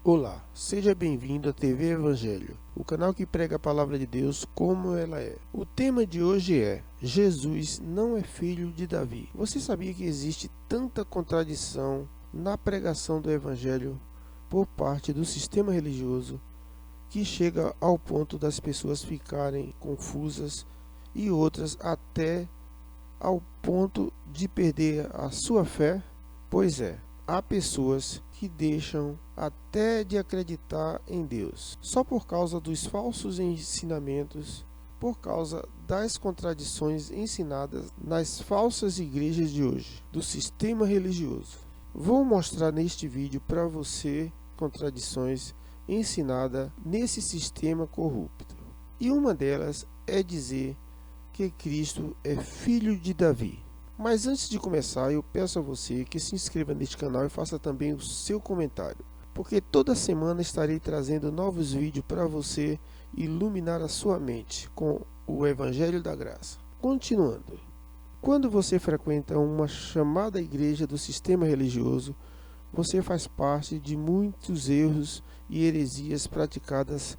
Olá, seja bem-vindo à TV Evangelho, o canal que prega a palavra de Deus como ela é. O tema de hoje é: Jesus não é filho de Davi. Você sabia que existe tanta contradição na pregação do Evangelho por parte do sistema religioso que chega ao ponto das pessoas ficarem confusas e outras até ao ponto de perder a sua fé? Pois é, há pessoas que deixam até de acreditar em Deus só por causa dos falsos ensinamentos, por causa das contradições ensinadas nas falsas igrejas de hoje, do sistema religioso. Vou mostrar neste vídeo para você contradições ensinadas nesse sistema corrupto. E uma delas é dizer que Cristo é filho de Davi. Mas antes de começar, eu peço a você que se inscreva neste canal e faça também o seu comentário, porque toda semana estarei trazendo novos vídeos para você iluminar a sua mente com o Evangelho da Graça. Continuando, quando você frequenta uma chamada igreja do sistema religioso, você faz parte de muitos erros e heresias praticadas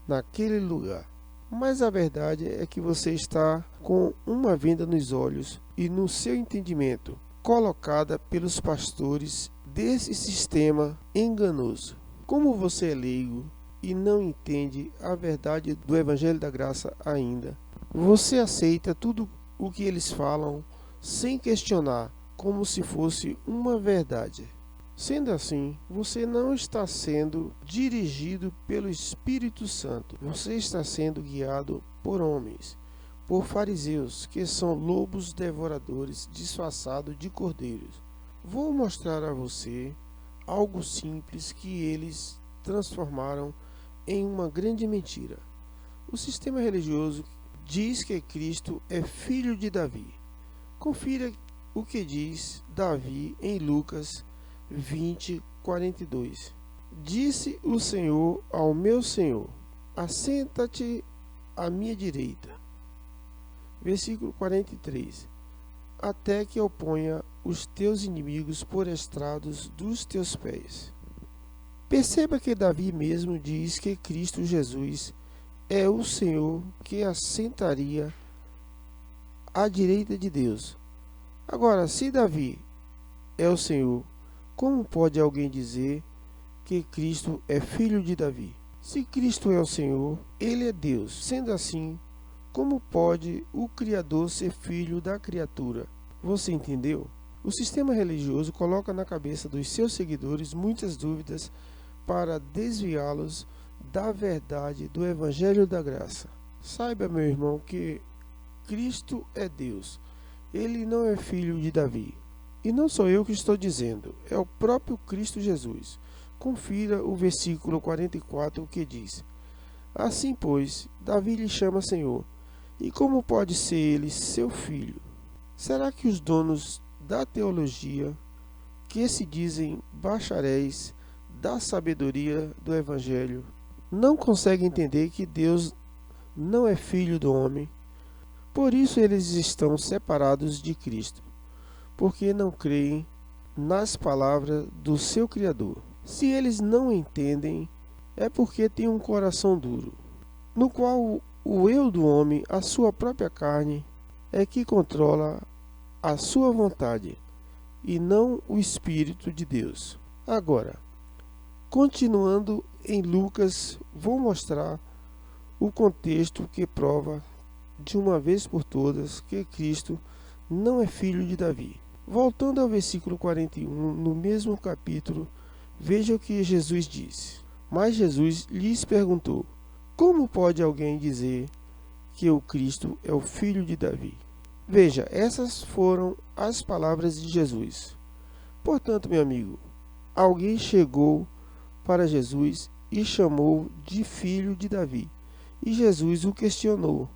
naquele lugar. Mas a verdade é que você está com uma venda nos olhos e no seu entendimento, colocada pelos pastores desse sistema enganoso. Como você é leigo e não entende a verdade do Evangelho da Graça ainda, você aceita tudo o que eles falam sem questionar, como se fosse uma verdade. Sendo assim, você não está sendo dirigido pelo Espírito Santo. Você está sendo guiado por homens, por fariseus, que são lobos devoradores disfarçados de cordeiros. Vou mostrar a você algo simples que eles transformaram em uma grande mentira. O sistema religioso diz que Cristo é filho de Davi. Confira o que diz Davi em Lucas 20:42. Disse o Senhor ao meu Senhor: assenta-te à minha direita. Versículo 43. Até que eu ponha os teus inimigos por estrados dos teus pés. Perceba que Davi mesmo diz que Cristo Jesus é o Senhor que assentaria à direita de Deus. Agora, se Davi é o Senhor, como pode alguém dizer que Cristo é filho de Davi? Se Cristo é o Senhor, ele é Deus. Sendo assim, como pode o Criador ser filho da criatura? Você entendeu? O sistema religioso coloca na cabeça dos seus seguidores muitas dúvidas para desviá-los da verdade do Evangelho da Graça. Saiba, meu irmão, que Cristo é Deus. Ele não é filho de Davi. E não sou eu que estou dizendo, é o próprio Cristo Jesus. Confira o versículo 44 que diz: assim, pois, Davi lhe chama Senhor. E como pode ser ele seu filho? Será que os donos da teologia, que se dizem bacharéis da sabedoria do Evangelho, não conseguem entender que Deus não é filho do homem? Por isso eles estão separados de Cristo, porque não creem nas palavras do seu Criador. Se eles não entendem, é porque têm um coração duro, no qual o eu do homem, a sua própria carne, é que controla a sua vontade, e não o Espírito de Deus. Agora, continuando em Lucas, vou mostrar o contexto que prova de uma vez por todas que Cristo não é filho de Davi. Voltando ao versículo 41, no mesmo capítulo, veja o que Jesus disse. Mas Jesus lhes perguntou: como pode alguém dizer que o Cristo é o filho de Davi? Veja, essas foram as palavras de Jesus. Portanto, meu amigo, alguém chegou para Jesus e chamou de filho de Davi. E Jesus o questionou,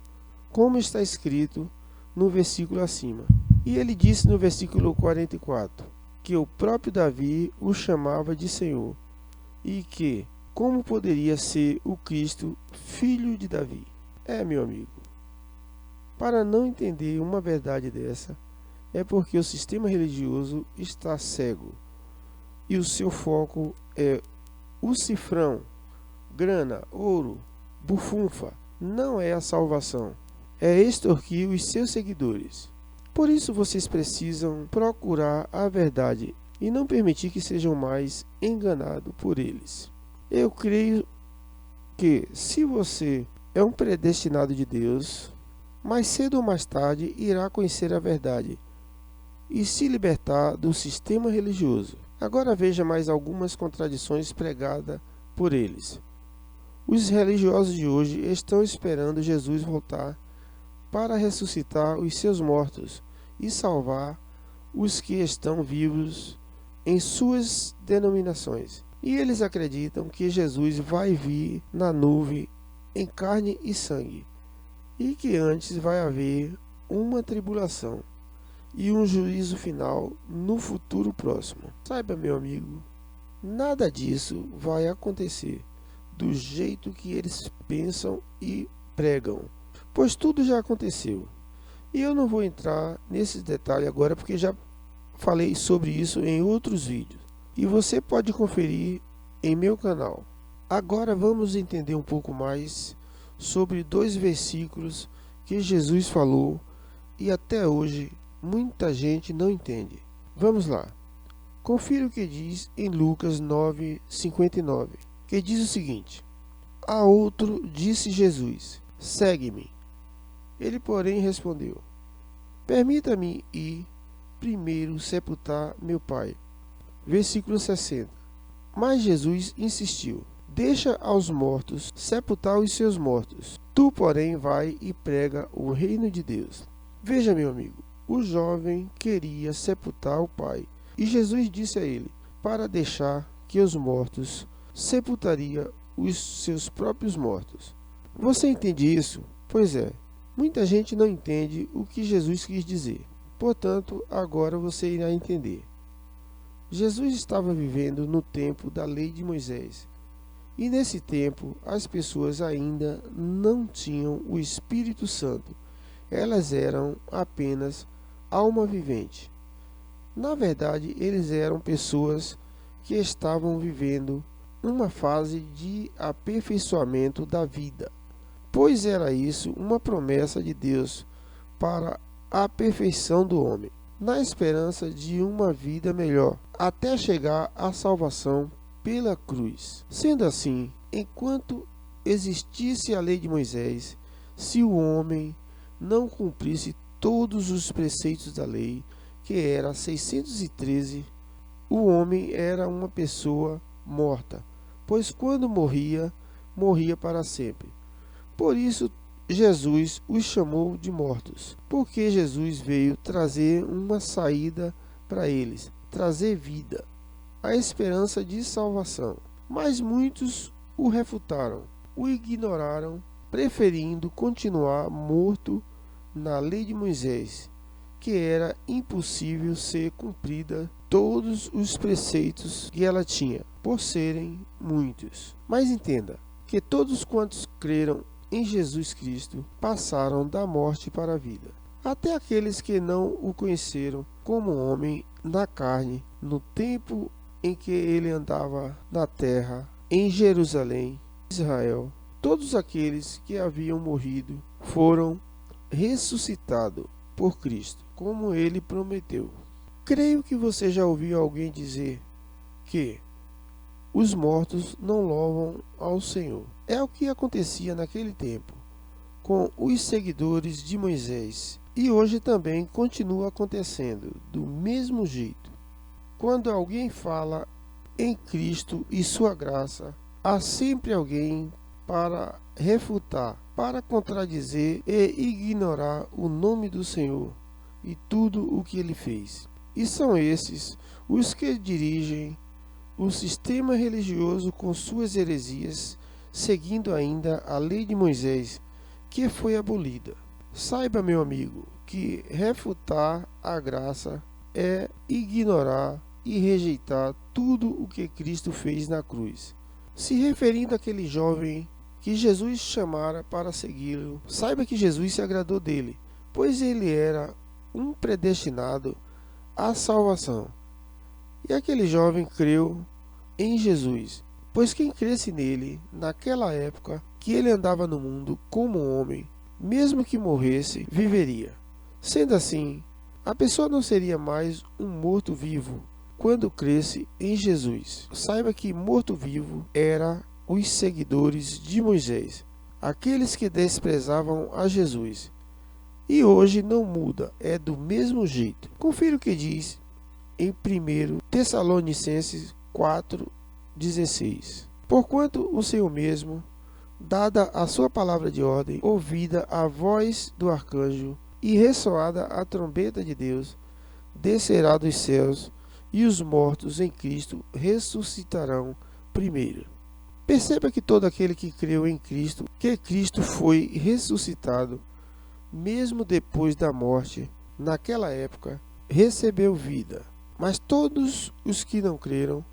como está escrito no versículo acima. E ele disse no versículo 44 que o próprio Davi o chamava de Senhor, e que como poderia ser o Cristo filho de Davi? Meu amigo, para não entender uma verdade dessa, é porque o sistema religioso está cego e o seu foco é o cifrão, grana, ouro, bufunfa, não é a salvação. É extorquir os seus seguidores. Por isso vocês precisam procurar a verdade e não permitir que sejam mais enganados por eles. Eu creio que, se você é um predestinado de Deus, mais cedo ou mais tarde irá conhecer a verdade e se libertar do sistema religioso. Agora veja mais algumas contradições pregadas por eles. Os religiosos de hoje estão esperando Jesus voltar para ressuscitar os seus mortos e salvar os que estão vivos em suas denominações. E eles acreditam que Jesus vai vir na nuvem em carne e sangue, e que antes vai haver uma tribulação e um juízo final no futuro próximo. Saiba, meu amigo, nada disso vai acontecer do jeito que eles pensam e pregam, pois tudo já aconteceu. E eu não vou entrar nesses detalhes agora, porque já falei sobre isso em outros vídeos, e você pode conferir em meu canal. Agora vamos entender um pouco mais sobre dois versículos que Jesus falou e até hoje muita gente não entende. Vamos lá. Confira o que diz em Lucas 9:59, que diz o seguinte: A outro disse Jesus: Segue-me. Ele, porém, respondeu: Permita-me ir primeiro sepultar meu pai. Versículo 60. Mas Jesus insistiu: Deixa aos mortos sepultar os seus mortos. Tu, porém, vai e prega o reino de Deus. Veja, meu amigo, o jovem queria sepultar o pai, e Jesus disse a ele para deixar que os mortos sepultaria os seus próprios mortos. Você entende isso? Pois é, muita gente não entende o que Jesus quis dizer. Portanto, agora você irá entender. Jesus estava vivendo no tempo da lei de Moisés. E nesse tempo, as pessoas ainda não tinham o Espírito Santo. Elas eram apenas alma vivente. Na verdade, eles eram pessoas que estavam vivendo uma fase de aperfeiçoamento da vida, pois era isso uma promessa de Deus para a perfeição do homem, na esperança de uma vida melhor, até chegar à salvação pela cruz. Sendo assim, enquanto existisse a lei de Moisés, se o homem não cumprisse todos os preceitos da lei, que era 613, o homem era uma pessoa morta, pois quando morria, morria para sempre. Por isso, Jesus os chamou de mortos, porque Jesus veio trazer uma saída para eles, trazer vida, a esperança de salvação. Mas muitos o refutaram, o ignoraram, preferindo continuar morto na lei de Moisés, que era impossível ser cumprida todos os preceitos que ela tinha, por serem muitos. Mas entenda que todos quantos creram em Jesus Cristo passaram da morte para a vida. Até aqueles que não o conheceram como homem na carne, no tempo em que ele andava na terra, em Jerusalém, Israel, todos aqueles que haviam morrido foram ressuscitados por Cristo, como ele prometeu. Creio que você já ouviu alguém dizer que os mortos não louvam ao Senhor. É o que acontecia naquele tempo com os seguidores de Moisés, e hoje também continua acontecendo do mesmo jeito. Quando alguém fala em Cristo e sua graça, há sempre alguém para refutar, para contradizer e ignorar o nome do Senhor e tudo o que ele fez. E são esses os que dirigem o sistema religioso com suas heresias, seguindo ainda a lei de Moisés, que foi abolida. Saiba, meu amigo, que refutar a graça é ignorar e rejeitar tudo o que Cristo fez na cruz. Se referindo àquele jovem que Jesus chamara para segui-lo, saiba que Jesus se agradou dele, pois ele era um predestinado à salvação. E aquele jovem creu em Jesus, Pois quem cresce nele, naquela época que ele andava no mundo como homem, mesmo que morresse, viveria. Sendo assim, a pessoa não seria mais um morto-vivo quando cresce em Jesus. Saiba que morto-vivo era os seguidores de Moisés, aqueles que desprezavam a Jesus. E hoje não muda, é do mesmo jeito. Confira o que diz em 1 Tessalonicenses 4,16. Porquanto o Senhor mesmo, dada a sua palavra de ordem, ouvida a voz do arcanjo e ressoada a trombeta de Deus, descerá dos céus, e os mortos em Cristo ressuscitarão primeiro. Perceba que todo aquele que creu em Cristo, que Cristo foi ressuscitado, mesmo depois da morte, naquela época, recebeu vida. Mas todos os que não creram,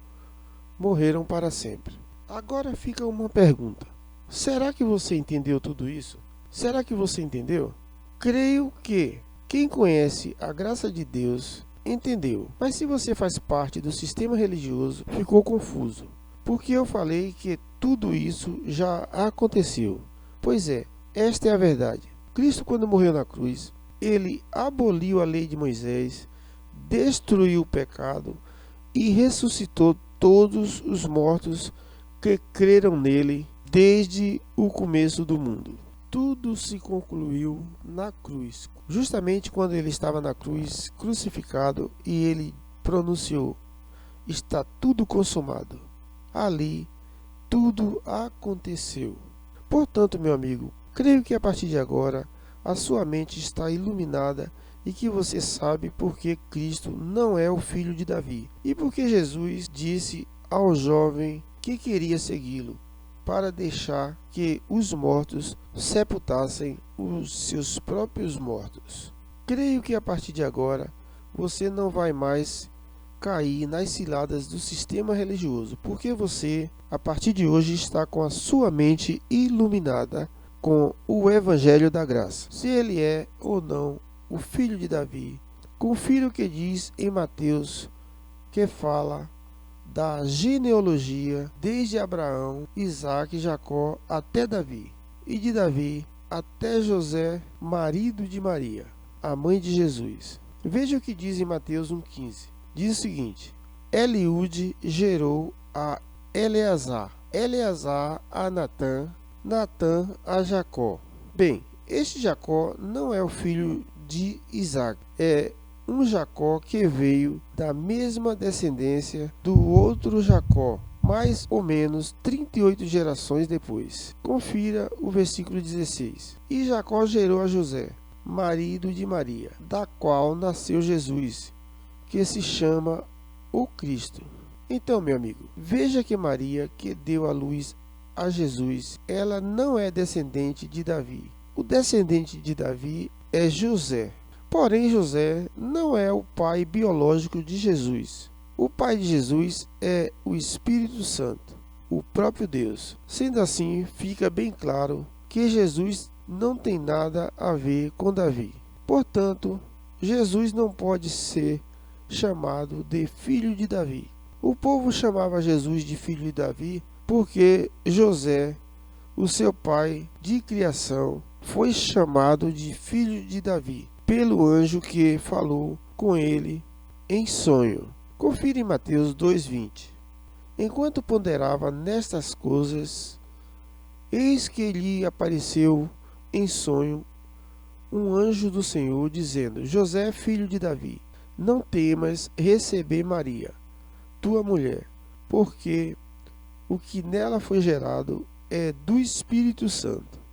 morreram para sempre. Agora fica uma pergunta. Será que você entendeu tudo isso? Será que você entendeu? Creio que quem conhece a graça de Deus entendeu. Mas se você faz parte do sistema religioso, ficou confuso. Porque eu falei que tudo isso já aconteceu. Pois é, esta é a verdade. Cristo, quando morreu na cruz, ele aboliu a lei de Moisés, destruiu o pecado e ressuscitou todos os mortos que creram nele desde o começo do mundo. Tudo se concluiu na cruz. Justamente quando ele estava na cruz, crucificado, e ele pronunciou: está tudo consumado. Ali, tudo aconteceu. Portanto, meu amigo, creio que a partir de agora, a sua mente está iluminada e que você sabe porque Cristo não é o filho de Davi. E porque Jesus disse ao jovem que queria segui-lo, para deixar que os mortos sepultassem os seus próprios mortos. Creio que a partir de agora você não vai mais cair nas ciladas do sistema religioso, porque você, a partir de hoje, está com a sua mente iluminada com o Evangelho da Graça. Se ele é ou não o filho de Davi, confira o que diz em Mateus, que fala da genealogia desde Abraão, Isaque e Jacó até Davi, e de Davi até José, marido de Maria, a mãe de Jesus. Veja o que diz em Mateus 1,15. Diz o seguinte: Eliúde gerou a Eleazar, Eleazar a Natã, Natã a Jacó. Bem, este Jacó não é o filho de Isaque, é um Jacó que veio da mesma descendência do outro Jacó, mais ou menos 38 gerações depois. Confira o versículo 16. E Jacó gerou a José, marido de Maria, da qual nasceu Jesus, que se chama o Cristo. Então, meu amigo, veja que Maria, que deu à luz a Jesus, ela não é descendente de Davi. O descendente de Davi é José. Porém, José não é o pai biológico de Jesus. O pai de Jesus é o Espírito Santo, o próprio Deus. Sendo assim, fica bem claro que Jesus não tem nada a ver com Davi. Portanto, Jesus não pode ser chamado de filho de Davi. O povo chamava Jesus de filho de Davi porque José, o seu pai de criação, foi chamado de filho de Davi pelo anjo que falou com ele em sonho. Confira em Mateus 2,20. Enquanto ponderava nestas coisas, eis que lhe apareceu em sonho um anjo do Senhor, dizendo: José, filho de Davi, não temas receber Maria, tua mulher, porque o que nela foi gerado é do Espírito Santo.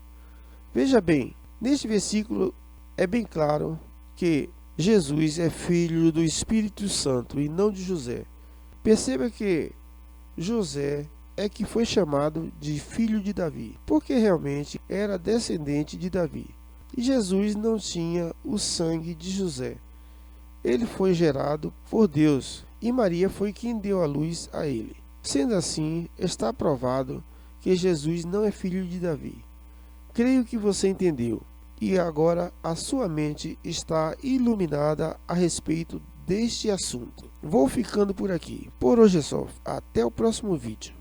Veja bem, neste versículo é bem claro que Jesus é filho do Espírito Santo e não de José. Perceba que José é que foi chamado de filho de Davi, porque realmente era descendente de Davi. E Jesus não tinha o sangue de José. Ele foi gerado por Deus e Maria foi quem deu a luz a ele. Sendo assim, está provado que Jesus não é filho de Davi. Creio que você entendeu. E agora a sua mente está iluminada a respeito deste assunto. Vou ficando por aqui. Por hoje é só. Até o próximo vídeo.